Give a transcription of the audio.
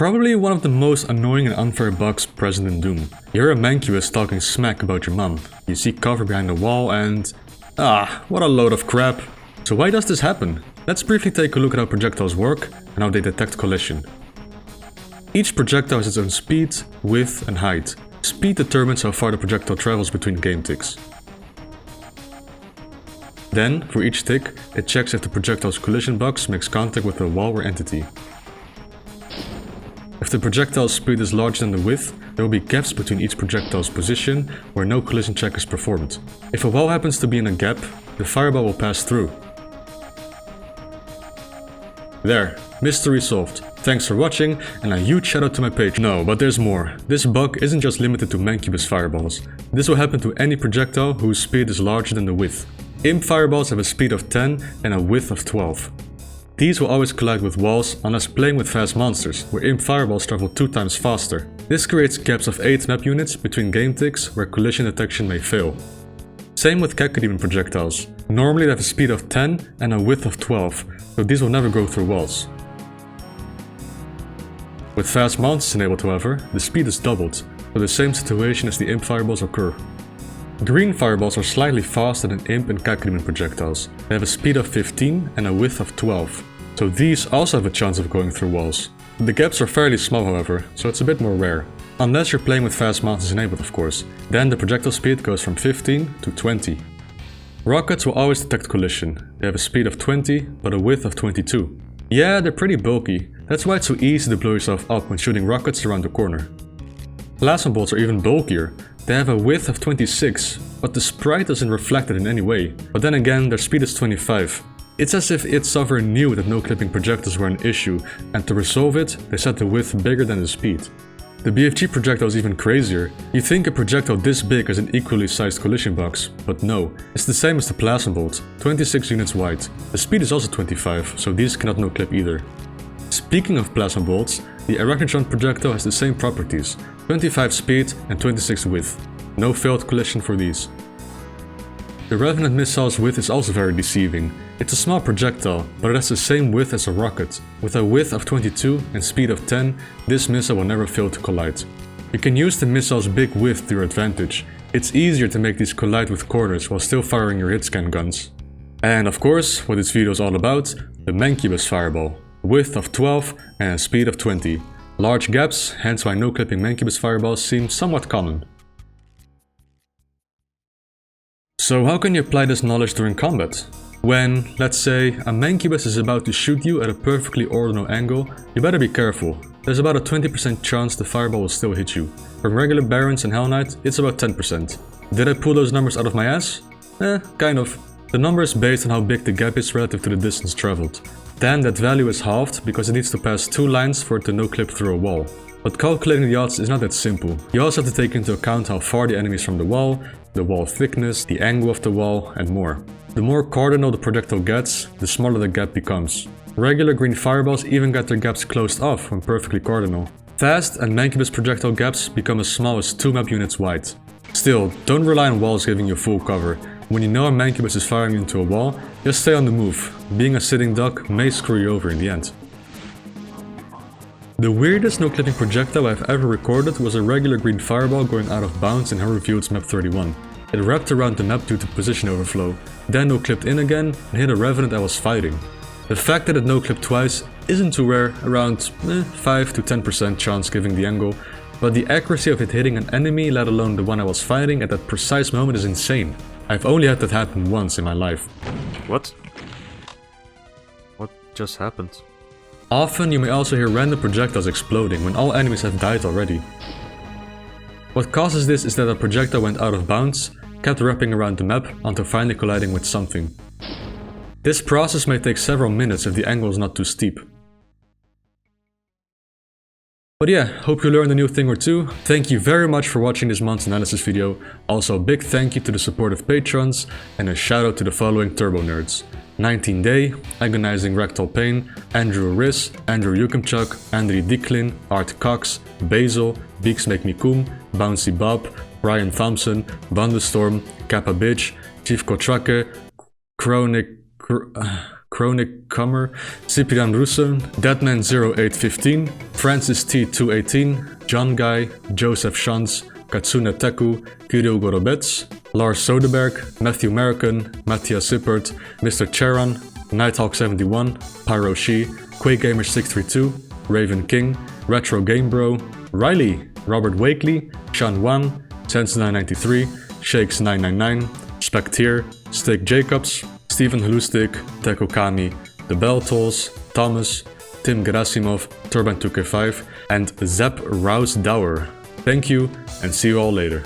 Probably one of the most annoying and unfair bugs present in Doom. You hear a Mancubus talking smack about your mom. You see cover behind the wall and... what a load of crap. So why does this happen? Let's briefly take a look at how projectiles work and how they detect collision. Each projectile has its own speed, width and height. Speed determines how far the projectile travels between game ticks. Then, for each tick, it checks if the projectile's collision box makes contact with a wall or entity. If the projectile's speed is larger than the width, there will be gaps between each projectile's position where no collision check is performed. If a wall happens to be in a gap, the fireball will pass through. There, mystery solved. Thanks for watching, and a huge shout out to my page. No, but there's more. This bug isn't just limited to Mancubus fireballs. This will happen to any projectile whose speed is larger than the width. Imp fireballs have a speed of 10 and a width of 12. These will always collide with walls unless playing with fast monsters, where imp fireballs travel 2 times faster. This creates gaps of 8 map units between game ticks where collision detection may fail. Same with Cacodemon projectiles. Normally they have a speed of 10 and a width of 12, so these will never go through walls. With fast monsters enabled, however, the speed is doubled, so the same situation as the imp fireballs occur. Green fireballs are slightly faster than imp and Cacodemon projectiles. They have a speed of 15 and a width of 12, so these also have a chance of going through walls. The gaps are fairly small, however, so it's a bit more rare. Unless you're playing with fast monsters enabled, of course. Then the projectile speed goes from 15 to 20. Rockets will always detect collision. They have a speed of 20, but a width of 22. Yeah, they're pretty bulky. That's why it's so easy to blow yourself up when shooting rockets around the corner. Plasma bolts are even bulkier. They have a width of 26, but the sprite doesn't reflect it in any way. But then again, their speed is 25. It's as if id Software knew that no-clipping projectiles were an issue, and to resolve it, they set the width bigger than the speed. The BFG projectile is even crazier. You'd think a projectile this big is an equally sized collision box, but no. It's the same as the plasma bolt, 26 units wide. The speed is also 25, so these cannot no-clip either. Speaking of plasma bolts, the Arachnotron projectile has the same properties, 25 speed and 26 width. No failed collision for these. The Revenant missile's width is also very deceiving. It's a small projectile, but it has the same width as a rocket. With a width of 22 and speed of 10, this missile will never fail to collide. You can use the missile's big width to your advantage. It's easier to make these collide with corners while still firing your hitscan guns. And of course, what this video is all about, the Mancubus fireball. Width of 12 and a speed of 20. Large gaps, hence why no-clipping Mancubus fireballs seem somewhat common. So how can you apply this knowledge during combat? When, let's say, a Mancubus is about to shoot you at a perfectly ordinal angle, you better be careful. There's about a 20% chance the fireball will still hit you. From regular Barons and Hell Knight, it's about 10%. Did I pull those numbers out of my ass? Kind of. The number is based on how big the gap is relative to the distance traveled. Then that value is halved because it needs to pass 2 lines for it to no-clip through a wall. But calculating the odds is not that simple. You also have to take into account how far the enemy is from the wall thickness, the angle of the wall, and more. The more cardinal the projectile gets, the smaller the gap becomes. Regular green fireballs even get their gaps closed off when perfectly cardinal. Fast and Mancubus projectile gaps become as small as 2 map units wide. Still, don't rely on walls giving you full cover. When you know a Mancubus is firing into a wall, just stay on the move. Being a sitting duck may screw you over in the end. The weirdest no-clipping projectile I've ever recorded was a regular green fireball going out of bounds in Horrorfield's map 31. It wrapped around the map due to position overflow, then no-clipped in again and hit a Revenant I was fighting. The fact that it no-clipped twice isn't too rare, around 5 to 10% chance given the angle, but the accuracy of it hitting an enemy, let alone the one I was fighting at that precise moment, is insane. I've only had that happen once in my life. What? What just happened? Often you may also hear random projectiles exploding when all enemies have died already. What causes this is that a projectile went out of bounds, kept wrapping around the map until finally colliding with something. This process may take several minutes if the angle is not too steep. But yeah, hope you learned a new thing or two. Thank you very much for watching this month's analysis video. Also a big thank you to the supportive patrons, and a shout out to the following turbo nerds. 19 Day, Agonizing Rectal Pain, Andrew Riss, Andrew Yukimchuk, Andriy Dicklin, Art Cox, Basil, Beaks Make Me Coom, Bouncy Bob, Brian Thompson, Thunderstorm, Kappa Bitch, Chief Kotrake, Chronic... Chronic Comer, Cyprian Russo, Deadman0815, Francis T218, John Guy, Joseph Shantz, Katsune Teku, Kirill Gorobets, Lars Soderberg, Matthew American, Matthias Sippert, Mr. Charon, Nighthawk71, Pyro Shi, QuakeGamer632, Raven King, Retro Game Bro, Riley, Robert Wakely, Sean Wang, Sense993, Shakes999, Spectier, Stick Jacobs, Stephen Halustik, Teko Kami, The Bell Tolls, Thomas, Tim Gerasimov, Turban2k5, and Zep Rouse Dower. Thank you, and see you all later.